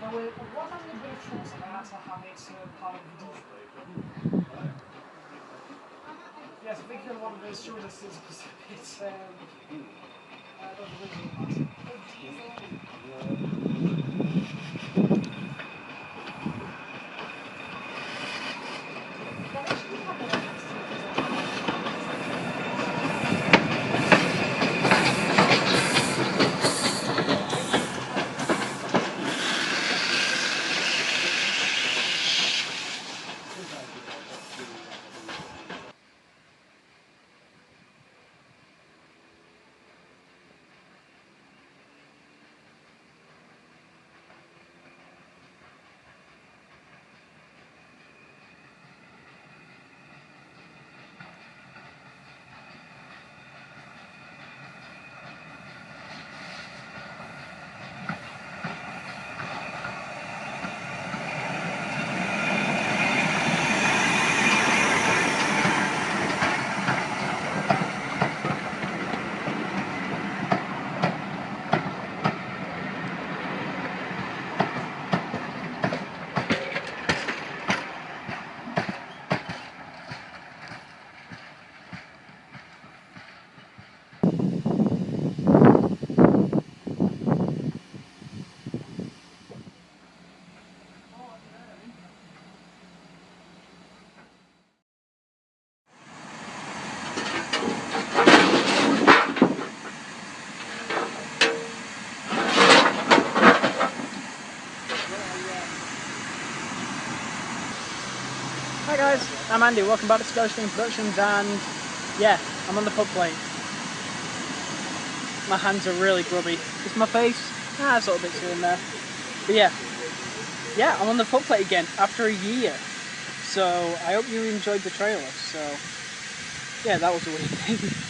What having a bit of trust and that's how it's part of the deal. Yes, I think one of those stewardesses was a bit not original. Hi guys, I'm Andy, welcome back to ScottishSteamProductions, and yeah, I'm on the pub plate. My hands are really grubby. It's my face, it's a little bit here and there. But yeah, I'm on the pub plate again after a year. So I hope you enjoyed the trailer. So yeah, that was a weird thing.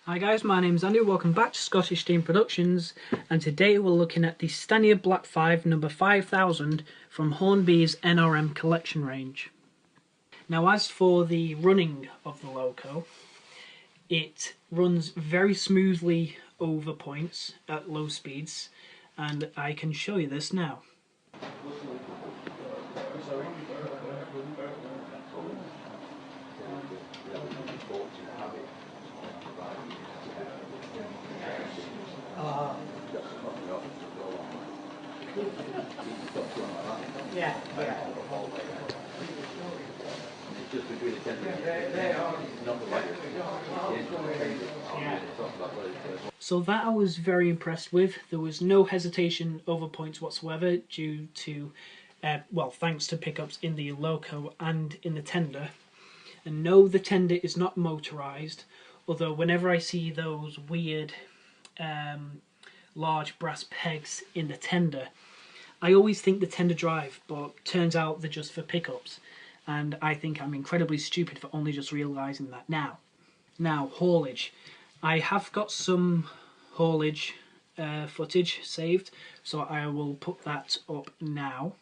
Hi guys, my name's Andy, welcome back to Scottish Steam Productions, and today we're looking at the Stanier Black 5 number 5000 from Hornby's NRM collection range. Now as for the running of the loco, it runs very smoothly over points at low speeds, and I can show you this now. Yeah. So that I was very impressed with. There was no hesitation over points whatsoever due to, well, thanks to pickups in the loco and in the tender. And no, the tender is not motorised, although whenever I see those weird large brass pegs in the tender, I always think the tender drive, but turns out they're just for pickups. And I think I'm incredibly stupid for only just realising that now. Now, haulage. I have got some haulage footage saved, so I will put that up now.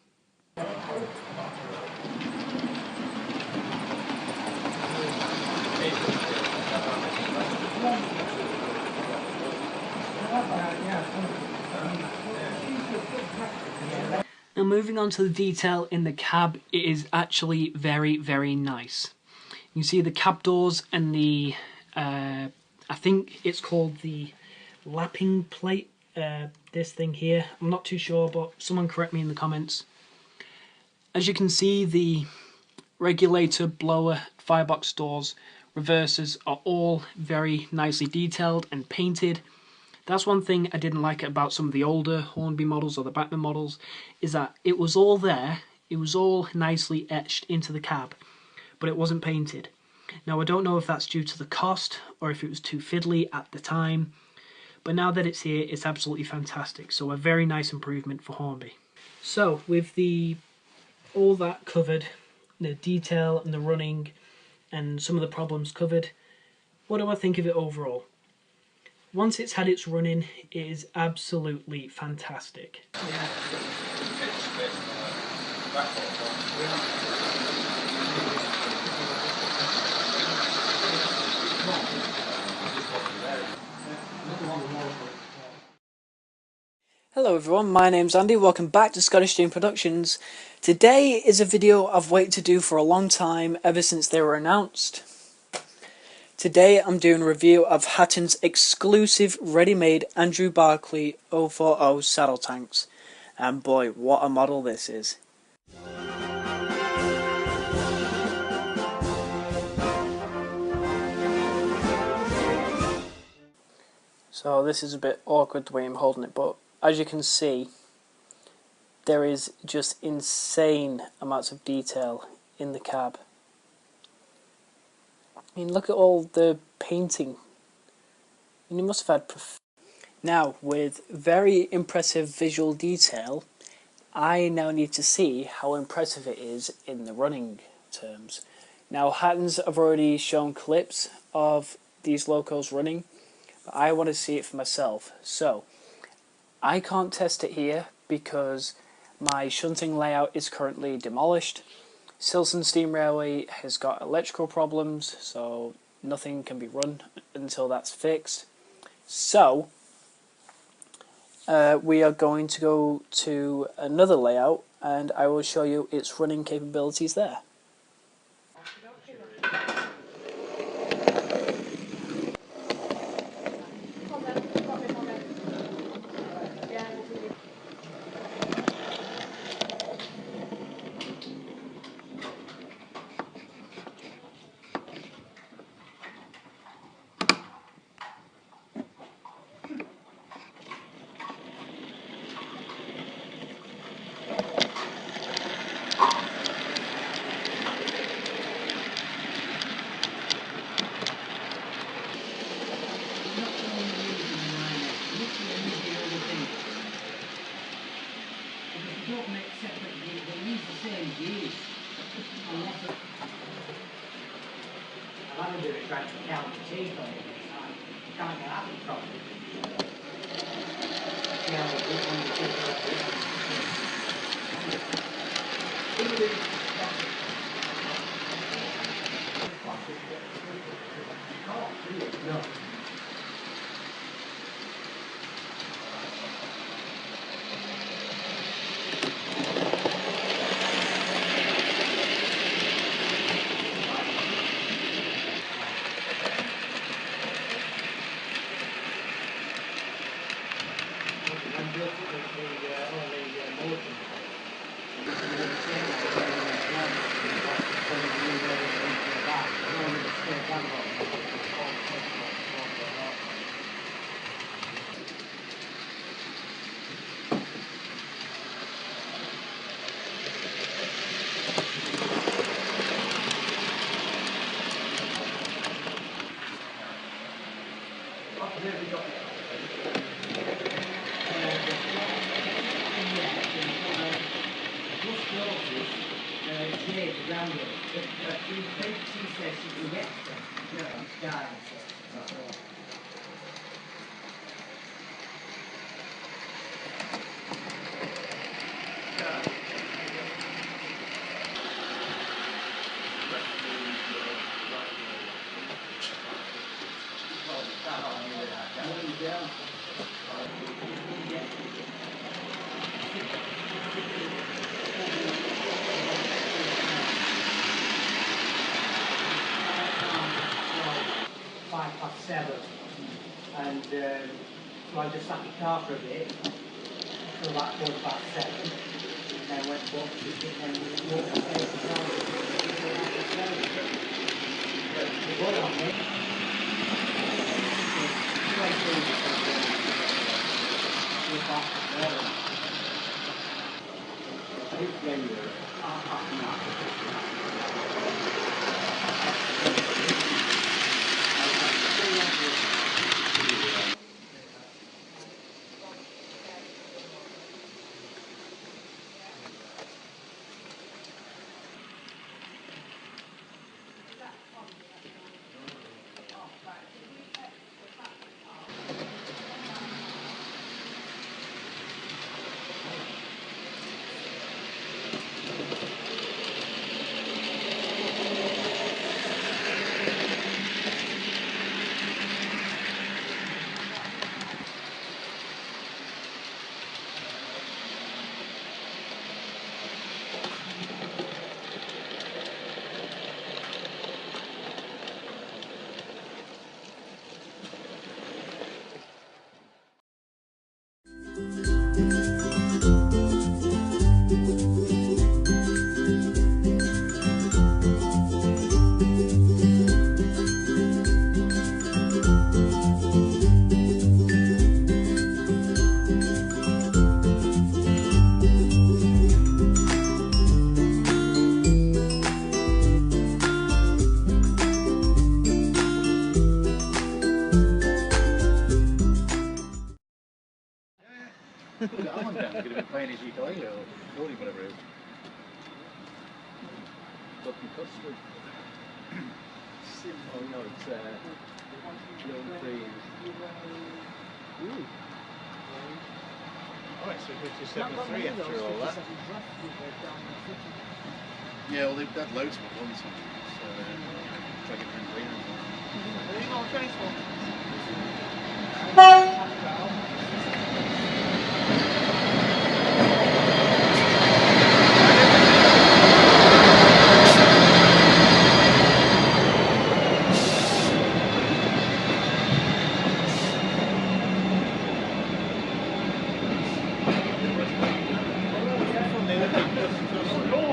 Now moving on to the detail in the cab, it is actually very, very nice. You can see the cab doors and the, I think it's called the lapping plate, this thing here. I'm not too sure, but someone correct me in the comments. As you can see, the regulator, blower, firebox doors, reversers are all very nicely detailed and painted. That's one thing I didn't like about some of the older Hornby models or the Bachmann models, is that it was all there, it was all nicely etched into the cab, but it wasn't painted. Now I don't know if that's due to the cost or if it was too fiddly at the time, but now that it's here, it's absolutely fantastic. So a very nice improvement for Hornby. So with all that covered, the detail and the running and some of the problems covered, what do I think of it overall? Once it's had its run-in, it is absolutely fantastic. Hello everyone, my name's Andy, welcome back to Scottish Steam Productions. Today is a video I've waited to do for a long time, ever since they were announced. Today I'm doing a review of Hatton's exclusive ready-made Andrew Barclay 040 saddle tanks. And boy, what a model this is. So this is a bit awkward the way I'm holding it, but as you can see, there is just insane amounts of detail in the cab. I mean, look at all the painting. I mean, you must have had Now, with very impressive visual detail, I now need to see how impressive it is in the running terms. Now, Hattons have already shown clips of these locos running, but I want to see it for myself. So, I can't test it here because my shunting layout is currently demolished. Silson Steam Railway has got electrical problems, so nothing can be run until that's fixed. So, we are going to go to another layout and I will show you its running capabilities there. can't get at it properly. Yeah, well, this one is no. And so I just sat in the car for a bit till about 7:15, and then went to walk the ticket and then walked the stairs to car. The boy on me. I didn't blame you. Put that one down, you're going to be playing his ukulele or recording, whatever it is. Fucking custard. Oh no, it's little cream. Ooh. Alright, so 57.3 after all that. Yeah, well they've had loads of it once, so try to get them clean. Are you not going for?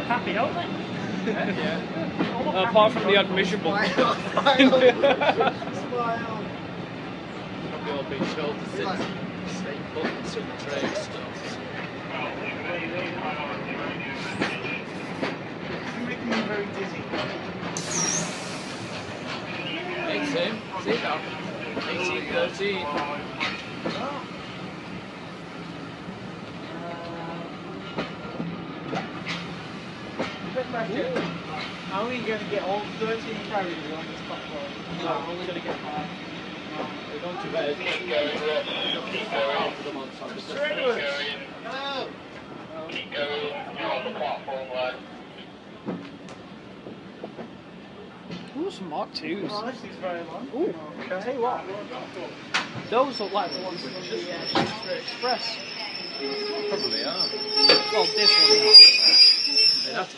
Happy, aren't they? Yeah. Apart from the odd miserable. Smile. Probably all being told to stay buttons in the tray and stuff. You're making me very dizzy. Hey Tim, see now. 1813. How are you going to get all 13 carries on this platform? No, I'm only going to get 5. We're going to bed. Keep going. No. Keep going. You're on the platform, lad. Ooh, some Mark IIs. Oh, this is very long. Ooh, I'll tell you what. Those look like the ones from the Shakespeare Express. Probably are. Well, this one is. They'd have to.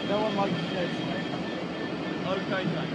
No one likes this, Okay, thanks.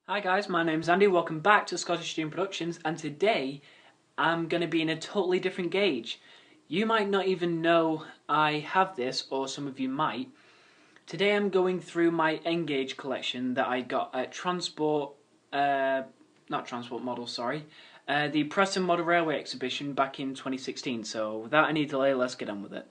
Hi guys, my name's Andy, welcome back to Scottish Steam Productions, and today I'm going to be in a totally different gauge. You might not even know I have this, or some of you might. Today I'm going through my N-gauge collection that I got at the Preston Model Railway exhibition back in 2016, so without any delay, let's get on with it.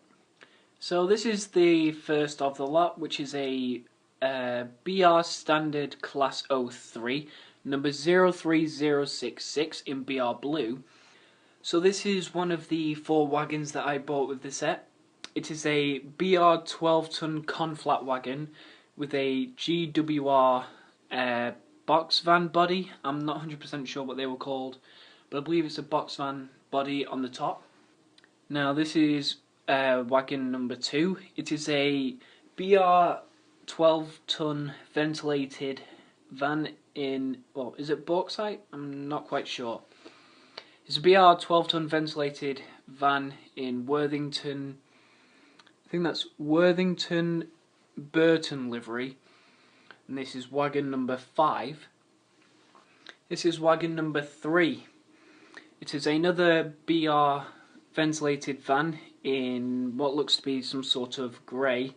So this is the first of the lot, which is a BR Standard Class 03, number 03066 in BR Blue. So this is one of the 4 wagons that I bought with the set. It is a BR 12-ton conflat wagon with a GWR box van body. I'm not 100% sure what they were called, but I believe it's a box van body on the top. Now this is wagon number 2. It is a BR 12-ton ventilated van in, well, is it bauxite? I'm not quite sure. It's a BR 12-ton ventilated van in Worthington think that's Worthington Burton livery, and this is wagon number 5. This is wagon number 3. It is another BR ventilated van in what looks to be some sort of grey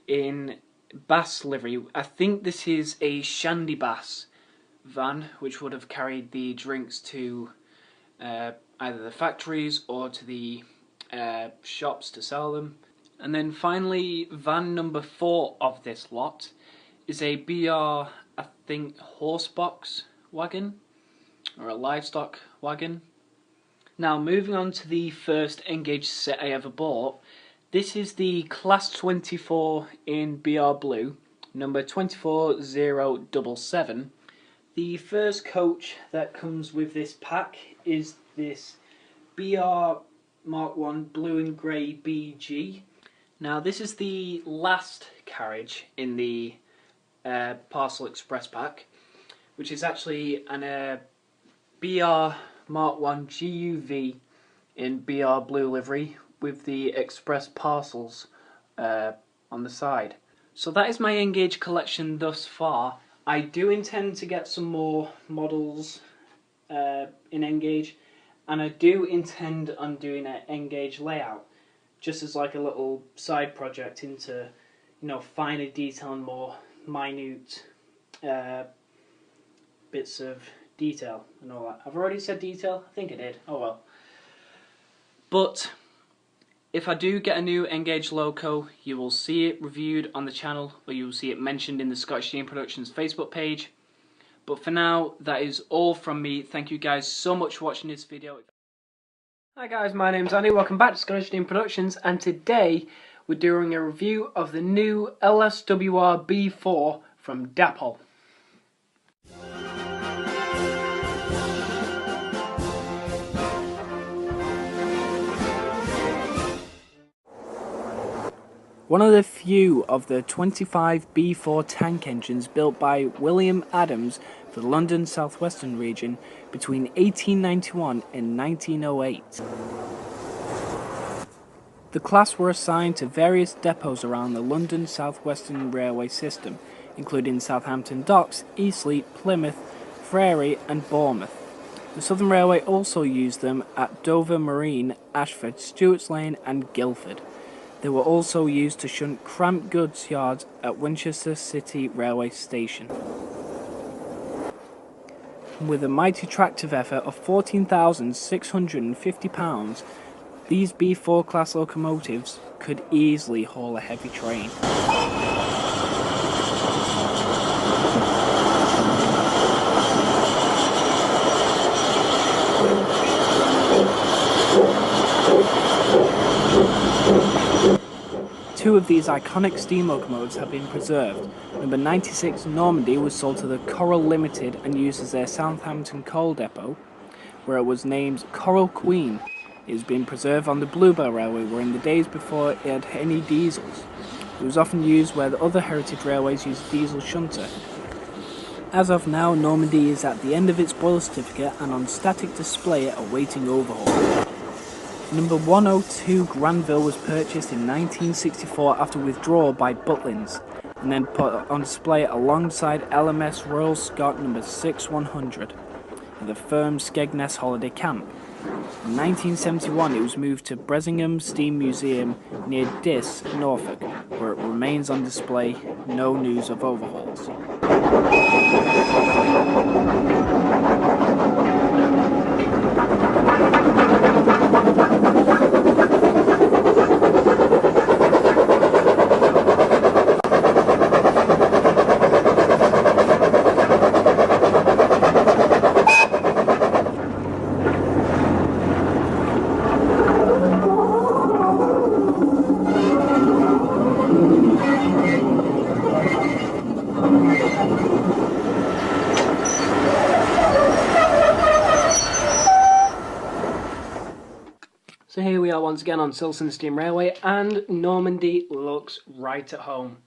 in Bass livery. I think this is a Shandy Bass van, which would have carried the drinks to either the factories or to the shops to sell them. And then finally, van number 4 of this lot is a BR, I think, horse box wagon, or a livestock wagon. Now, moving on to the first Engage set I ever bought. This is the Class 24 in BR Blue, number 24077. The first coach that comes with this pack is this BR Mark 1 Blue and Grey BG. Now, this is the last carriage in the Parcel Express pack, which is actually an BR Mark 1 GUV in BR Blue livery with the express parcels on the side. So that is my Engage collection thus far. I do intend to get some more models in Engage, and I do intend on doing an Engage layout, just as like a little side project into, you know, finer detail and more minute bits of detail and all that. I've already said detail? I think I did. Oh well. But if I do get a new Engage loco, you will see it reviewed on the channel, or you will see it mentioned in the ScottishSteamProductions Facebook page. But for now, that is all from me. Thank you guys so much for watching this video. Hi guys, my name's Andy, welcome back to ScottishSteamProductions, and today we're doing a review of the new LSWR B4 from Dapol. One of the few of the 25 B4 tank engines built by William Adams for the London South Western region between 1891 and 1908. The class were assigned to various depots around the London South Western railway system, including Southampton Docks, Eastleigh, Plymouth, Frary and Bournemouth. The Southern Railway also used them at Dover Marine, Ashford, Stewart's Lane and Guildford. They were also used to shunt cramped goods yards at Winchester City Railway Station. With a mighty tractive effort of 14,650 pounds, these B4 class locomotives could easily haul a heavy train. Two of these iconic steam locomotives have been preserved. Number 96 Normandy was sold to the Coral Limited and used as their Southampton coal depot, where it was named Coral Queen. It has been preserved on the Bluebell Railway, where in the days before it had any diesels. It was often used where the other heritage railways used a diesel shunter. As of now, Normandy is at the end of its boiler certificate and on static display awaiting overhaul. Number 102 Granville was purchased in 1964 after withdrawal by Butlins, and then put on display alongside LMS Royal Scot number 6100 at the firm's Skegness Holiday Camp. In 1971 it was moved to Bresingham Steam Museum near Diss, Norfolk, where it remains on display, no news of overhauls. So here we are once again on Silson Steam Railway, and Normandy looks right at home.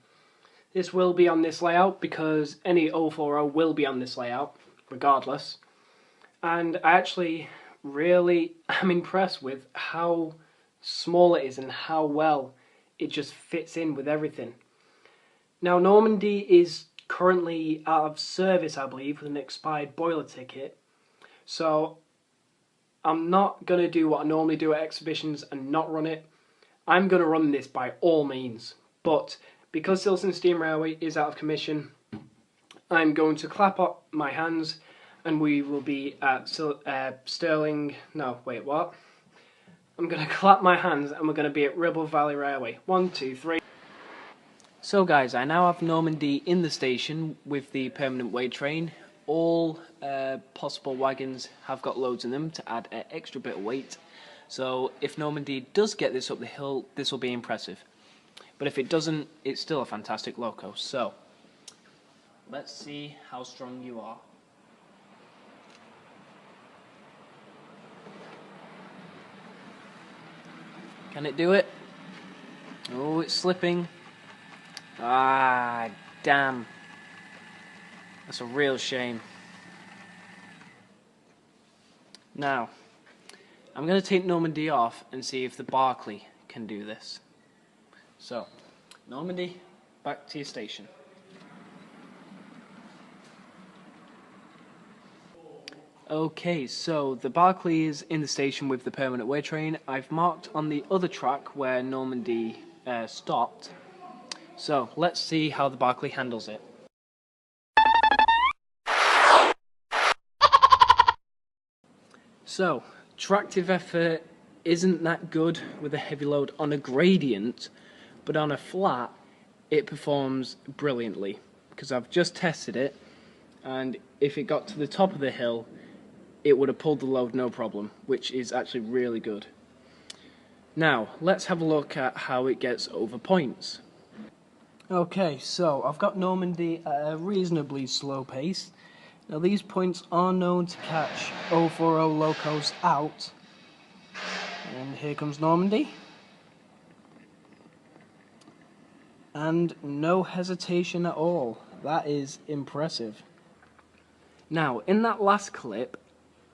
This will be on this layout because any 040 will be on this layout, regardless. And I actually really am impressed with how small it is and how well it just fits in with everything. Now, Normandy is currently out of service, I believe, with an expired boiler ticket. So I'm not going to do what I normally do at exhibitions and not run it. I'm going to run this by all means. But because Silton Steam Railway is out of commission, I'm going to clap up my hands and we will be at Stirling... No, wait, what? I'm going to clap my hands and we're going to be at Ribble Valley Railway. 1, 2, 3... So guys, I now have Normandy in the station with the permanent way train. All possible wagons have got loads in them to add an extra bit of weight. So if Normandy does get this up the hill, this will be impressive. But if it doesn't, it's still a fantastic loco. So, let's see how strong you are. Can it do it? Oh, it's slipping. Ah, damn. That's a real shame. Now, I'm going to take Normandy off and see if the Barclay can do this. So, Normandy, back to your station. Okay, so the Barclay is in the station with the permanent way train. I've marked on the other track where Normandy stopped. So, let's see how the Barclay handles it. So, tractive effort isn't that good with a heavy load on a gradient, but on a flat, it performs brilliantly. Because I've just tested it, and if it got to the top of the hill, it would have pulled the load no problem, which is actually really good. Now, let's have a look at how it gets over points. Okay, so I've got Normandy at a reasonably slow pace. Now these points are known to catch 040 locos out. And here comes Normandy. And no hesitation at all. That is impressive. Now, in that last clip,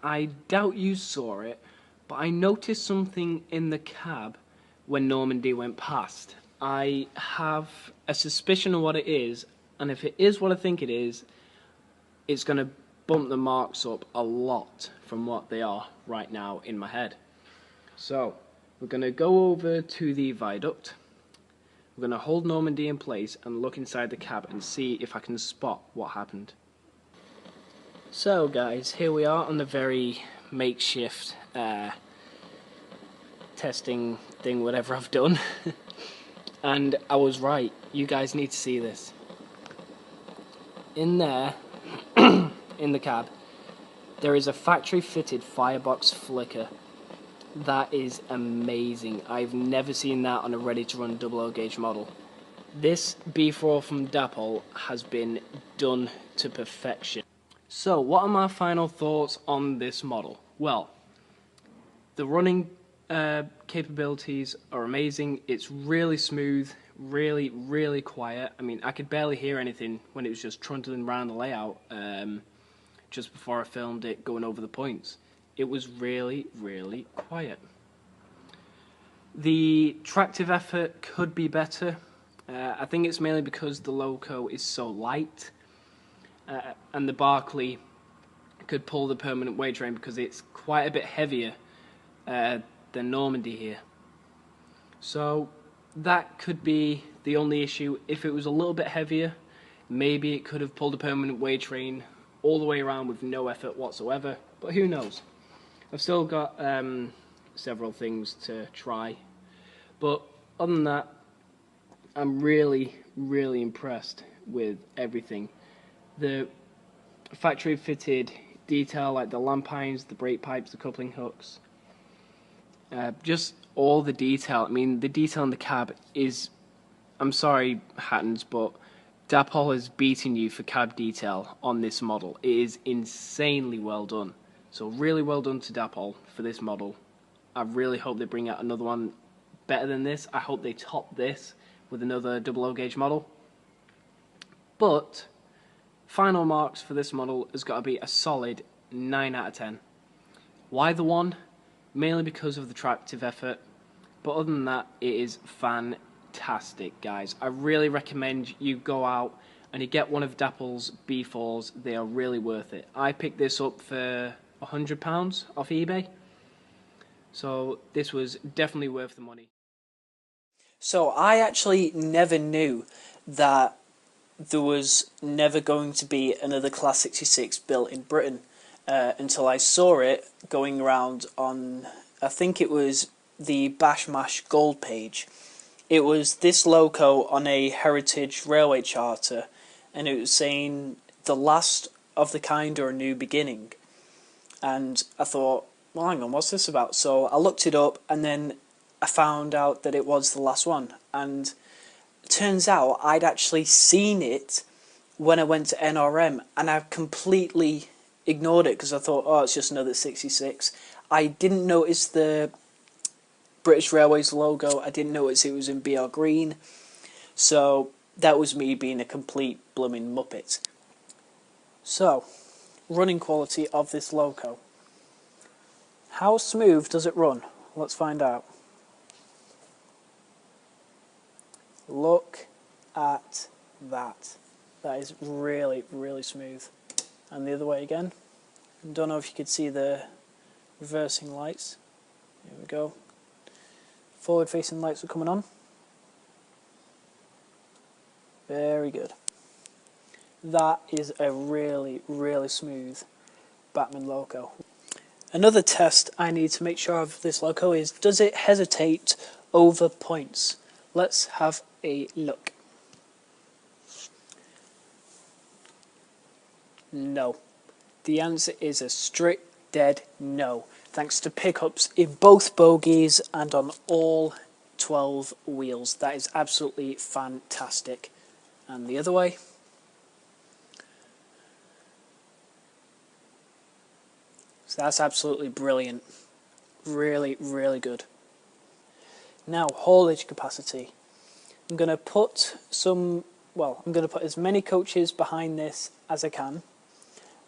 I doubt you saw it, but I noticed something in the cab when Normandy went past. I have a suspicion of what it is, and if it is what I think it is, it's going to bump the marks up a lot from what they are right now in my head. So, we're going to go over to the viaduct. We're going to hold Normandy in place and look inside the cab and see if I can spot what happened. So guys, here we are on the very makeshift testing thing, whatever I've done. And I was right, you guys need to see this. In there, in the cab, there is a factory fitted firebox flicker. That is amazing. I've never seen that on a ready to run 00 gauge model. This B4 from Dapol has been done to perfection. So what are my final thoughts on this model? Well, the running capabilities are amazing. It's really smooth, really quiet. I mean, I could barely hear anything when it was just trundling around the layout just before I filmed it going over the points. It was really quiet. The tractive effort could be better. I think it's mainly because the loco is so light, and the Barclay could pull the permanent way train because it's quite a bit heavier than Normandy here. So that could be the only issue. If it was a little bit heavier, maybe it could have pulled a permanent way train all the way around with no effort whatsoever, but who knows. I've still got several things to try, but other than that, I'm really impressed with everything. The factory fitted detail like the lampines, the brake pipes, the coupling hooks, just all the detail. I mean, the detail in the cab is, I'm sorry Hattons, but Dapol has beaten you for cab detail on this model. It is insanely well done. So really well done to Dapol for this model. I really hope they bring out another one better than this. I hope they top this with another 00 gauge model. But final marks for this model has got to be a solid 9 out of 10. Why the 1? Mainly because of the tractive effort. But other than that, it is fantastic. fantastic, guys. I really recommend you go out and you get one of Dapple's B4s. They are really worth it. I picked this up for £100 off eBay, so this was definitely worth the money. So I actually never knew that there was never going to be another Class 66 built in Britain until I saw it going around on, I think it was the Bash Mash Gold page. It was this loco on a Heritage Railway charter, and it was saying the last of the kind or a new beginning. And I thought, well, hang on, what's this about? So I looked it up, and then I found out that it was the last one. And it turns out I'd actually seen it when I went to NRM, and I completely ignored it because I thought, oh, it's just another 66. I didn't notice the British Railways logo. I didn't notice it was in BR green. So that was me being a complete blooming muppet. So, running quality of this loco. How smooth does it run? Let's find out. Look at that. That is really, really smooth. And the other way again. I don't know if you could see the reversing lights. Here we go. Forward facing lights are coming on. Very good. That is a really, really smooth Batman loco. Another test I need to make sure of this loco is, does it hesitate over points? Let's have a look. No. The answer is a straight dead no, thanks to pickups in both bogies and on all 12 wheels. That is absolutely fantastic. And the other way. So that's absolutely brilliant. Really, really good. Now, haulage capacity. I'm going to put as many coaches behind this as I can,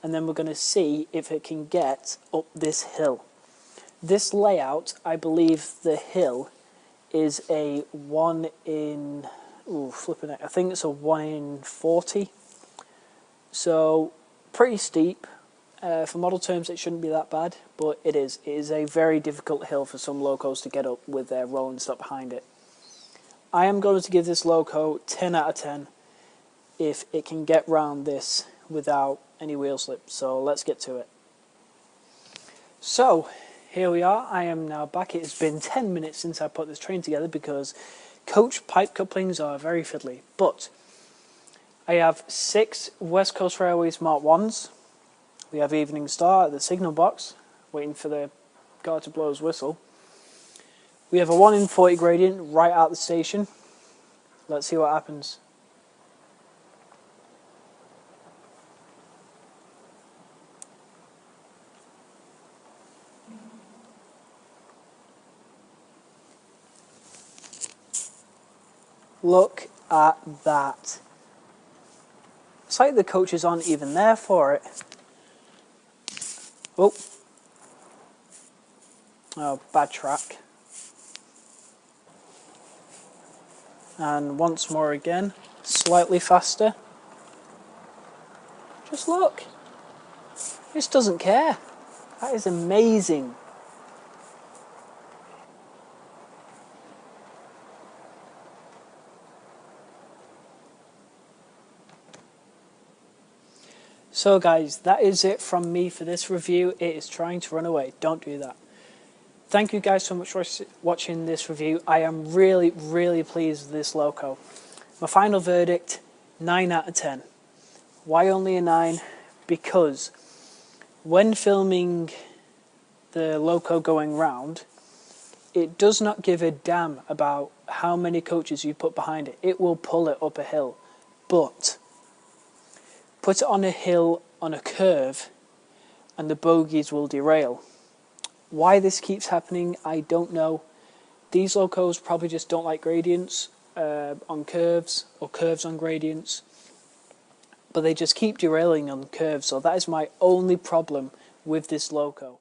and then we're going to see if it can get up this hill. This layout, I believe the hill is a 1 in, I think it's a 1 in 40. So, pretty steep. For model terms, it shouldn't be that bad, but it is. It is a very difficult hill for some locos to get up with their rolling stock behind it. I am going to give this loco 10 out of 10 if it can get round this without any wheel slip. So let's get to it. So here we are. I am now back. It has been 10 minutes since I put this train together because coach pipe couplings are very fiddly. But I have 6 West Coast Railways Mark 1s. We have Evening Star at the signal box, waiting for the guard to blow his whistle. We have a 1 in 40 gradient right out the station. Let's see what happens. Look at that. It's like the coaches aren't even there for it. Oh, bad track. And once more again, slightly faster. Just look. This doesn't care. That is amazing. So guys, that is it from me for this review. It is trying to run away. Don't do that. Thank you guys so much for watching this review. I am really, really pleased with this loco. My final verdict, 9 out of 10. Why only a 9? Because when filming the loco going round, it does not give a damn about how many coaches you put behind it. It will pull it up a hill. But put it on a hill on a curve and the bogies will derail. Why this keeps happening, I don't know. These locos probably just don't like gradients on curves or curves on gradients. But they just keep derailing on curves. So that is my only problem with this loco.